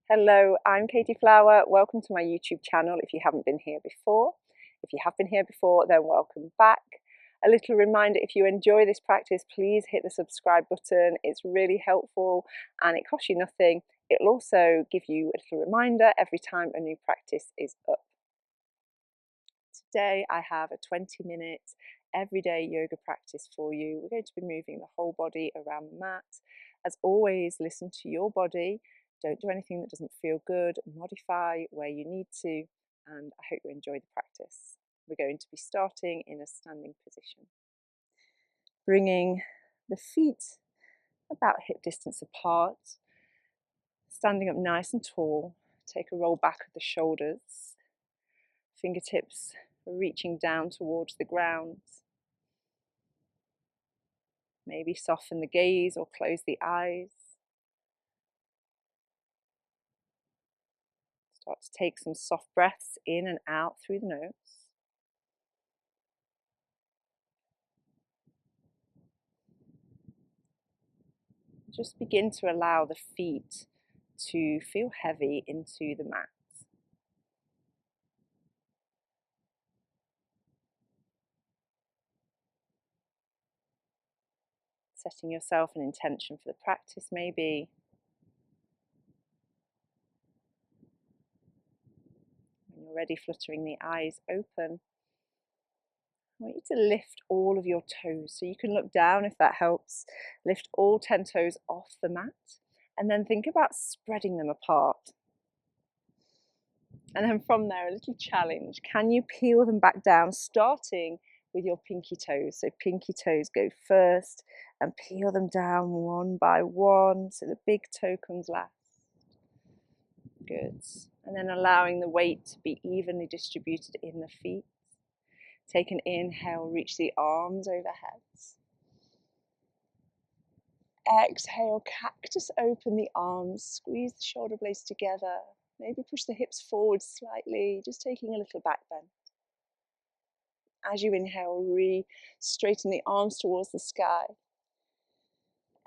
Hello, I'm Katy Flower. Welcome to my YouTube channel if you haven't been here before. If you have been here before, then welcome back. A little reminder, if you enjoy this practice, please hit the subscribe button. It's really helpful and it costs you nothing. It'll also give you a little reminder every time a new practice is up. Today I have a 20-minute everyday yoga practice for you. We're going to be moving the whole body around the mat. As always, listen to your body. Don't do anything that doesn't feel good. Modify where you need to, and I hope you enjoy the practice. We're going to be starting in a standing position. Bringing the feet about hip distance apart. Standing up nice and tall. Take a roll back of the shoulders. Fingertips reaching down towards the ground. Maybe soften the gaze or close the eyes. Start to take some soft breaths in and out through the nose. Just begin to allow the feet to feel heavy into the mat. Setting yourself an intention for the practice maybe. When you're ready, fluttering the eyes open. I want you to lift all of your toes, so you can look down if that helps. Lift all 10 toes off the mat and then think about spreading them apart. And then from there, a little challenge. Can you peel them back down, starting with your pinky toes? So pinky toes go first and peel them down one by one so the big toe comes last. Good. And then allowing the weight to be evenly distributed in the feet. Take an inhale, reach the arms overhead. Exhale, cactus open the arms, squeeze the shoulder blades together. Maybe push the hips forward slightly, just taking a little back bend. As you inhale, straighten the arms towards the sky.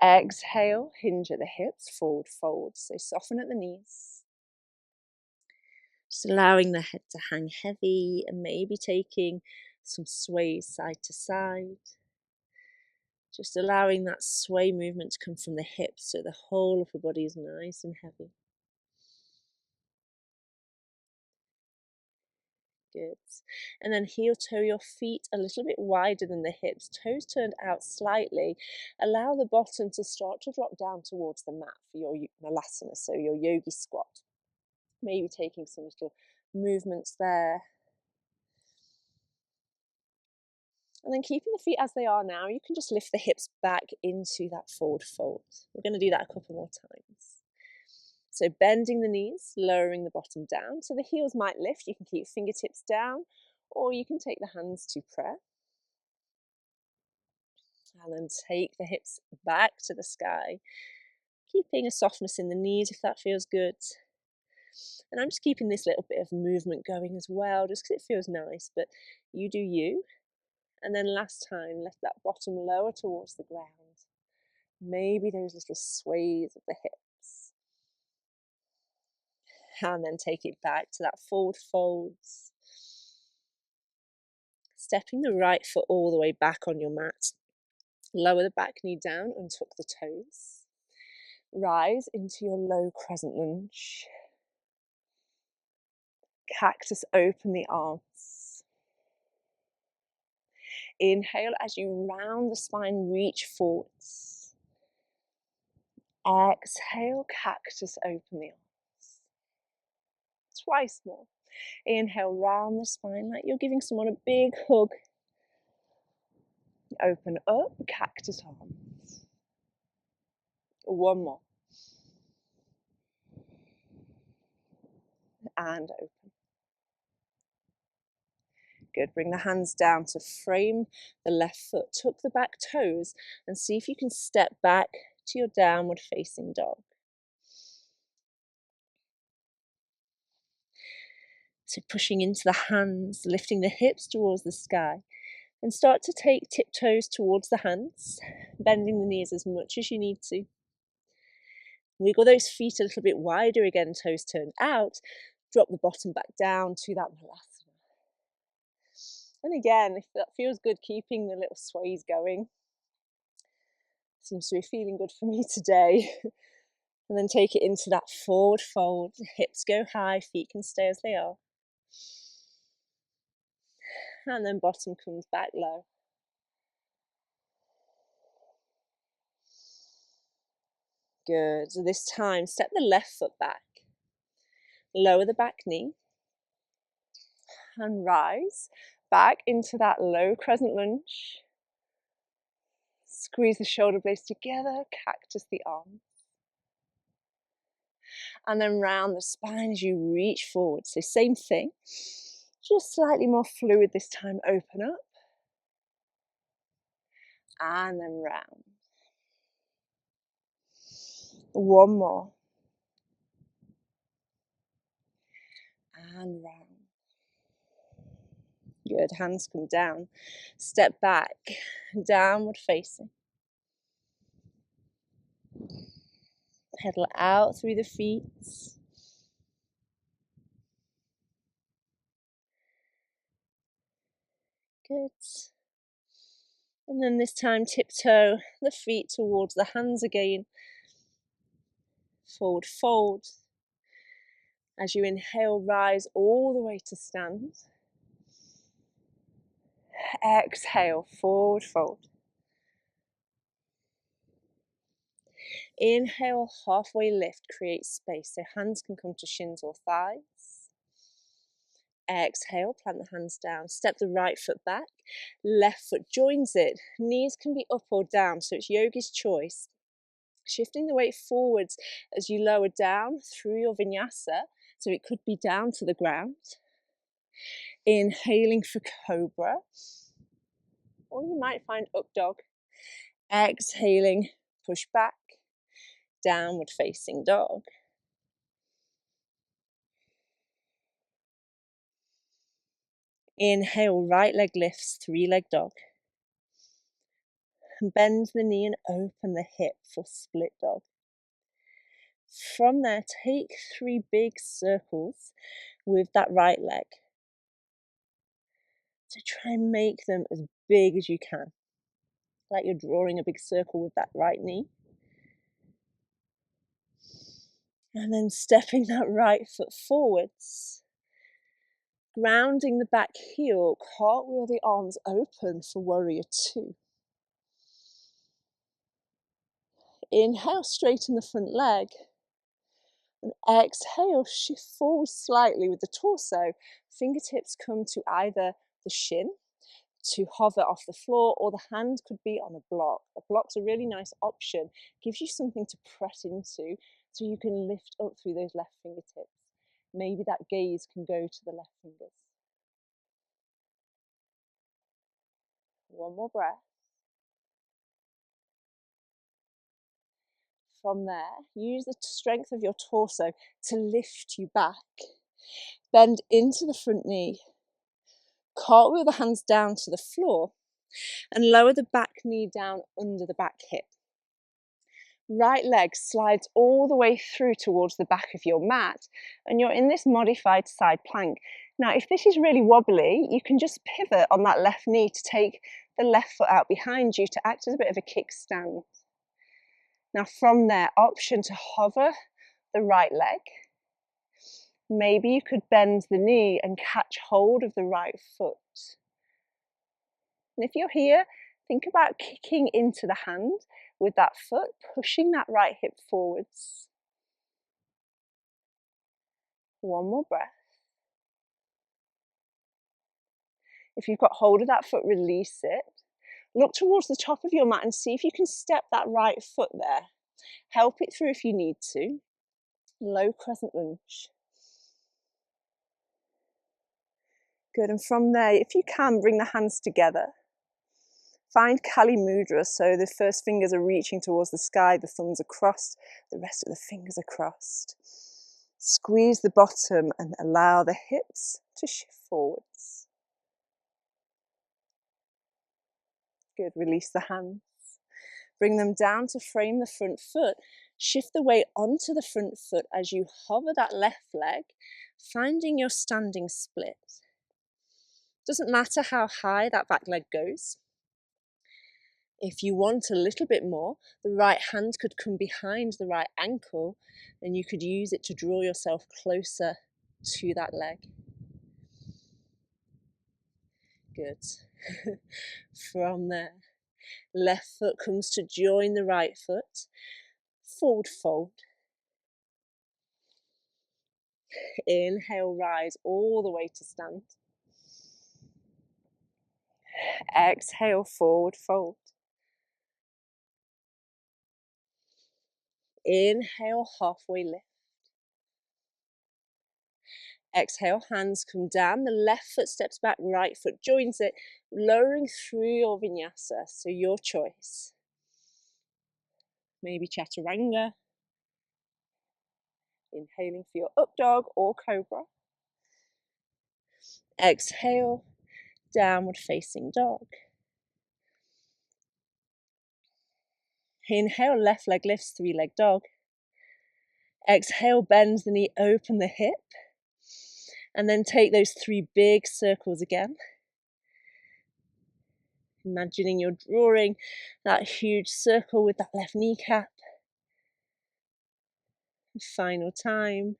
Exhale, hinge at the hips, forward fold. So soften at the knees. Just allowing the head to hang heavy and maybe taking some sways side to side. Just allowing that sway movement to come from the hips so the whole upper body is nice and heavy. Good. And then heel toe your feet a little bit wider than the hips, toes turned out slightly. Allow the bottom to start to drop down towards the mat for your malasana, so your yogi squat. Maybe taking some little movements there. And then keeping the feet as they are now, you can just lift the hips back into that forward fold. We're going to do that a couple more times. So bending the knees, lowering the bottom down. So the heels might lift. You can keep fingertips down, or you can take the hands to prayer. And then take the hips back to the sky, keeping a softness in the knees if that feels good. And I'm just keeping this little bit of movement going as well, just because it feels nice, but you do you. And then last time, let that bottom lower towards the ground. Maybe those little sways of the hips. And then take it back to that forward folds. Stepping the right foot all the way back on your mat. Lower the back knee down and tuck the toes. Rise into your low crescent lunge. Cactus open the arms. Inhale as you round the spine, reach forwards. Exhale, cactus open the arms. Twice more. Inhale, round the spine like you're giving someone a big hug. Open up, cactus arms. One more. And open. Good. Bring the hands down to frame the left foot. Tuck the back toes and see if you can step back to your downward facing dog. So pushing into the hands, lifting the hips towards the sky. And start to take tiptoes towards the hands, bending the knees as much as you need to. Wiggle those feet a little bit wider again, toes turned out. Drop the bottom back down to that Malasana. And again, if that feels good, keeping the little sways going. Seems to be feeling good for me today. And then take it into that forward fold. Hips go high, feet can stay as they are. And then bottom comes back low. Good. So this time, step the left foot back. Lower the back knee. And rise back into that low crescent lunge. Squeeze the shoulder blades together, cactus the arms. And then round the spine as you reach forward. So same thing, just slightly more fluid this time. Open up. And then round. One more. And round. Good, hands come down. Step back, downward facing. Pedal out through the feet. Good. And then this time tiptoe the feet towards the hands again. Forward fold. As you inhale, rise all the way to stand. Exhale, forward fold. Inhale, halfway lift, create space so hands can come to shins or thighs. Exhale, plant the hands down. Step the right foot back. Left foot joins it. Knees can be up or down, so it's yogi's choice. Shifting the weight forwards as you lower down through your vinyasa, so it could be down to the ground. Inhaling for cobra, or you might find up dog. Exhaling, push back, downward facing dog. Inhale, right leg lifts, three-leg dog. Bend the knee and open the hip for split dog. From there, take 3 big circles with that right leg. So try and make them as big as you can, like you're drawing a big circle with that right knee. And then stepping that right foot forwards. Grounding the back heel, cartwheel the arms open for warrior 2. Inhale, straighten the front leg. And exhale, shift forward slightly with the torso. Fingertips come to either the shin to hover off the floor, or the hand could be on a block. A block's a really nice option. Gives you something to press into so you can lift up through those left fingertips. Maybe that gaze can go to the left fingers. One more breath. From there, use the strength of your torso to lift you back. Bend into the front knee. Cartwheel the hands down to the floor and lower the back knee down under the back hip. Right leg slides all the way through towards the back of your mat, and you're in this modified side plank. Now, if this is really wobbly, you can just pivot on that left knee to take the left foot out behind you to act as a bit of a kickstand. Now from there, option to hover the right leg. Maybe you could bend the knee and catch hold of the right foot. And if you're here, think about kicking into the hand with that foot, pushing that right hip forwards. One more breath. If you've got hold of that foot, release it. Look towards the top of your mat and see if you can step that right foot there. Help it through if you need to. Low crescent lunge. Good, and from there, if you can, bring the hands together. Find Kali Mudra, so the first fingers are reaching towards the sky, the thumbs are crossed, the rest of the fingers are crossed. Squeeze the bottom and allow the hips to shift forwards. Good, release the hands. Bring them down to frame the front foot. Shift the weight onto the front foot as you hover that left leg, finding your standing split. Doesn't matter how high that back leg goes. If you want a little bit more, the right hand could come behind the right ankle, and you could use it to draw yourself closer to that leg. Good. From there, left foot comes to join the right foot. Forward fold. Inhale, rise all the way to stand. Exhale, forward fold. Inhale, halfway lift. Exhale, hands come down, the left foot steps back, right foot joins it, lowering through your vinyasa, so your choice. Maybe chaturanga. Inhaling for your up dog or cobra. Exhale, downward facing dog. Inhale, left leg lifts, 3-leg dog. Exhale, bend the knee, open the hip. And then take those 3 big circles again. Imagining you're drawing that huge circle with that left kneecap. Final time.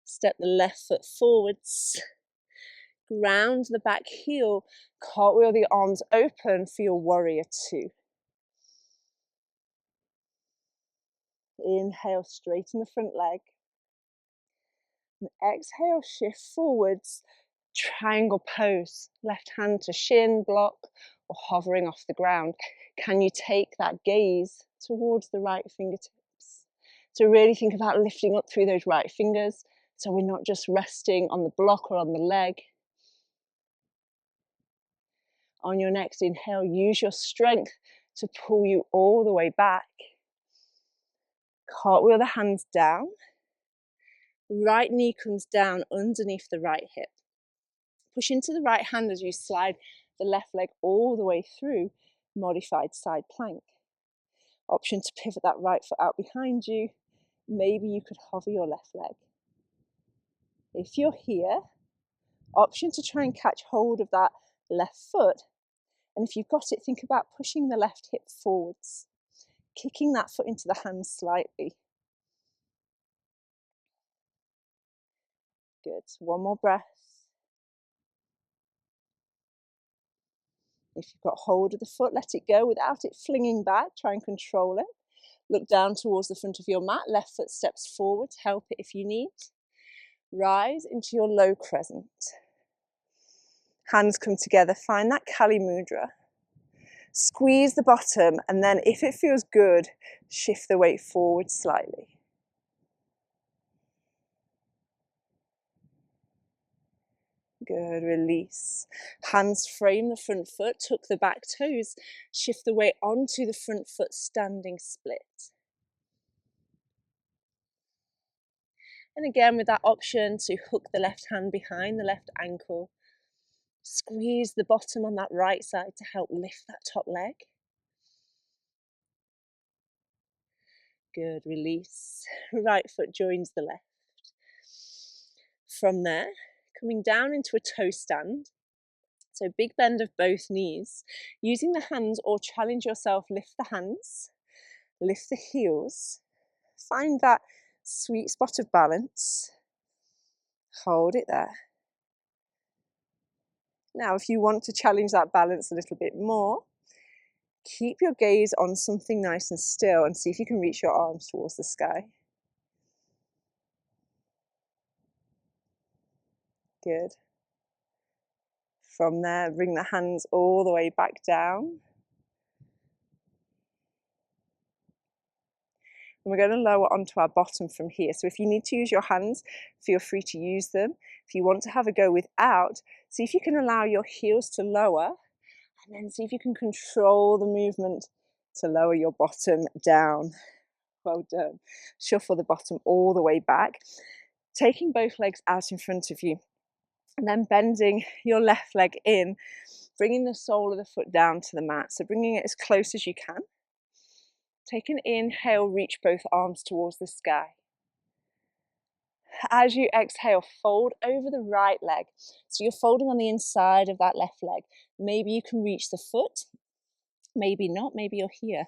Step the left foot forwards. Ground the back heel. Cartwheel the arms open for your warrior 2. Inhale, straighten the front leg. And exhale, shift forwards. Triangle pose. Left hand to shin, block, or hovering off the ground. Can you take that gaze towards the right fingertips? So really think about lifting up through those right fingers, so we're not just resting on the block or on the leg. On your next inhale, use your strength to pull you all the way back. Cartwheel the hands down. Right knee comes down underneath the right hip. Push into the right hand as you slide the left leg all the way through, modified side plank. Option to pivot that right foot out behind you. Maybe you could hover your left leg. If you're here, option to try and catch hold of that left foot. And if you've got it, think about pushing the left hip forwards, kicking that foot into the hand slightly. Good. One more breath. If you've got hold of the foot, let it go without it flinging back. Try and control it. Look down towards the front of your mat. Left foot steps forward. Help it if you need. Rise into your low crescent. Hands come together. Find that Kali Mudra. Squeeze the bottom, and then if it feels good, shift the weight forward slightly. Good, release. Hands frame the front foot, tuck the back toes, shift the weight onto the front foot, standing split. And again, with that option to hook the left hand behind the left ankle, squeeze the bottom on that right side to help lift that top leg. Good, release. Right foot joins the left. From there, coming down into a toe stand. So big bend of both knees. Using the hands or challenge yourself, lift the hands, lift the heels. Find that sweet spot of balance. Hold it there. Now, if you want to challenge that balance a little bit more, keep your gaze on something nice and still and see if you can reach your arms towards the sky. Good. From there, bring the hands all the way back down. And we're going to lower onto our bottom from here. So if you need to use your hands, feel free to use them. If you want to have a go without, see if you can allow your heels to lower, and then see if you can control the movement to lower your bottom down. Well done. Shuffle the bottom all the way back, taking both legs out in front of you, and then bending your left leg in, bringing the sole of the foot down to the mat. So bringing it as close as you can. Take an inhale, reach both arms towards the sky. As you exhale, fold over the right leg. So you're folding on the inside of that left leg. Maybe you can reach the foot, maybe not, maybe you're here.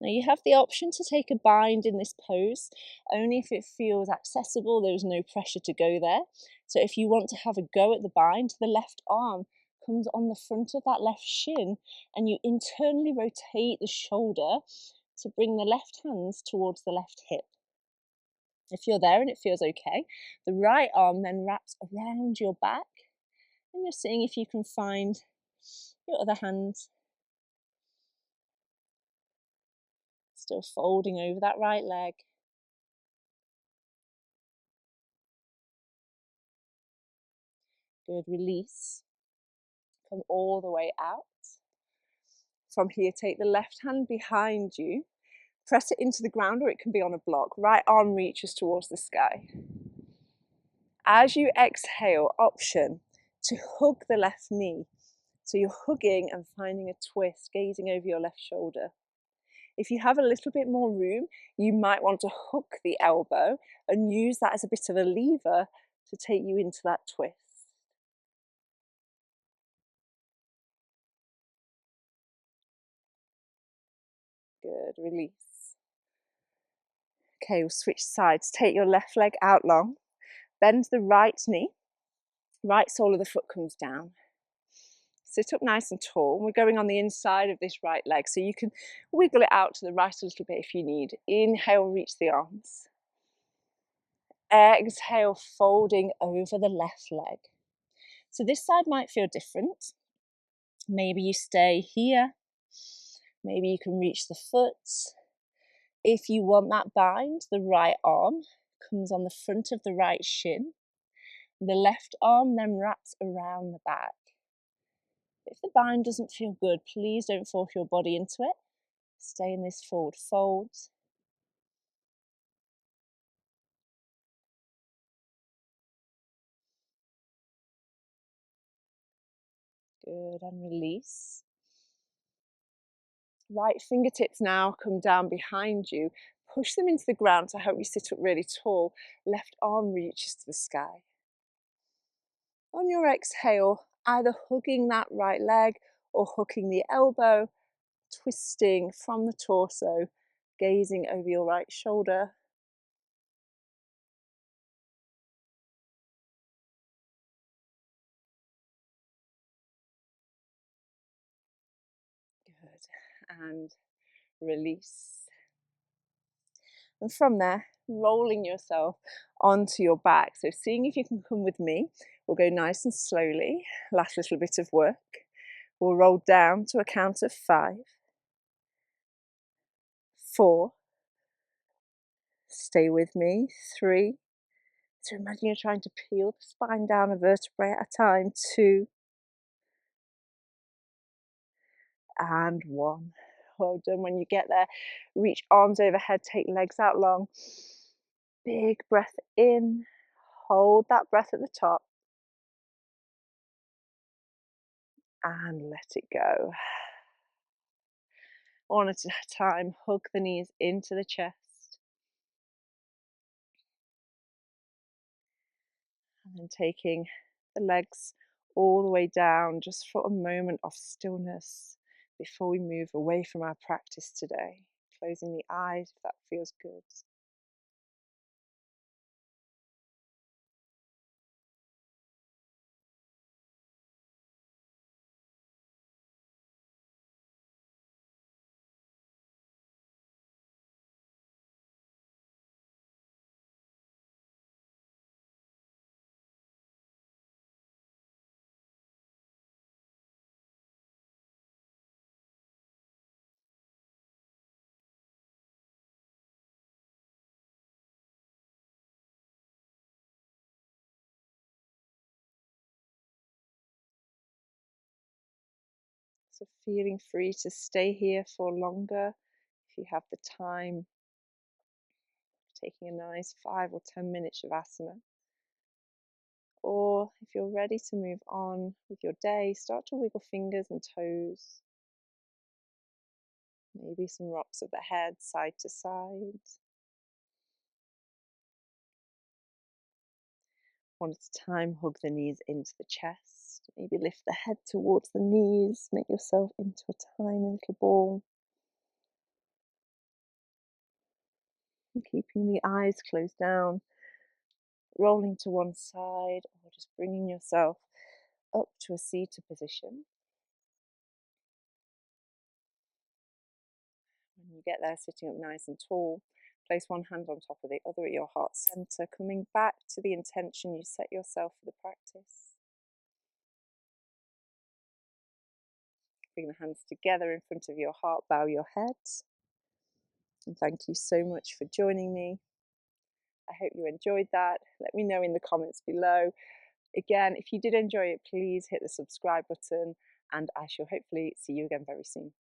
Now you have the option to take a bind in this pose, only if it feels accessible. There's no pressure to go there. So if you want to have a go at the bind, the left arm comes on the front of that left shin and you internally rotate the shoulder to bring the left hands towards the left hip. If you're there and it feels okay, the right arm then wraps around your back and you're seeing if you can find your other hand still folding over that right leg. Good, release. Come all the way out. From here, take the left hand behind you, press it into the ground or it can be on a block. Right arm reaches towards the sky. As you exhale, option to hug the left knee. So you're hugging and finding a twist, gazing over your left shoulder. If you have a little bit more room, you might want to hook the elbow and use that as a bit of a lever to take you into that twist. Good, release. Okay, we'll switch sides. Take your left leg out long, bend the right knee, right sole of the foot comes down. Sit up nice and tall. We're going on the inside of this right leg, so you can wiggle it out to the right a little bit if you need. Inhale, reach the arms. Exhale, folding over the left leg. So this side might feel different. Maybe you stay here. Maybe you can reach the foot. If you want that bind, the right arm comes on the front of the right shin. The left arm then wraps around the back. If the bind doesn't feel good, please don't force your body into it. Stay in this forward fold. Good, and release. Right fingertips now come down behind you. Push them into the ground to help you sit up really tall. Left arm reaches to the sky. On your exhale, either hugging that right leg or hooking the elbow, twisting from the torso, gazing over your right shoulder. Good, and release. And from there, rolling yourself onto your back. So seeing if you can come with me. We'll go nice and slowly. Last little bit of work. We'll roll down to a count of 5, 4. Stay with me. 3. So imagine you're trying to peel the spine down a vertebrae at a time. 2. And 1. Well done. When you get there, reach arms overhead, take legs out long. Big breath in. Hold that breath at the top. And let it go. One at a time, hug the knees into the chest. And then taking the legs all the way down just for a moment of stillness before we move away from our practice today. Closing the eyes if that feels good. So feeling free to stay here for longer if you have the time. Taking a nice 5 or 10 minutes of asana. Or if you're ready to move on with your day, start to wiggle fingers and toes. Maybe some rocks of the head, side to side. One at a time, hug the knees into the chest. Maybe lift the head towards the knees. Make yourself into a tiny little ball. And keeping the eyes closed down. Rolling to one side, or just bringing yourself up to a seated position. When you get there, sitting up nice and tall, place one hand on top of the other at your heart center, coming back to the intention you set yourself for the practice. Bring the hands together in front of your heart, bow your head. And thank you so much for joining me. I hope you enjoyed that. Let me know in the comments below. Again, if you did enjoy it, please hit the subscribe button, and I shall hopefully see you again very soon.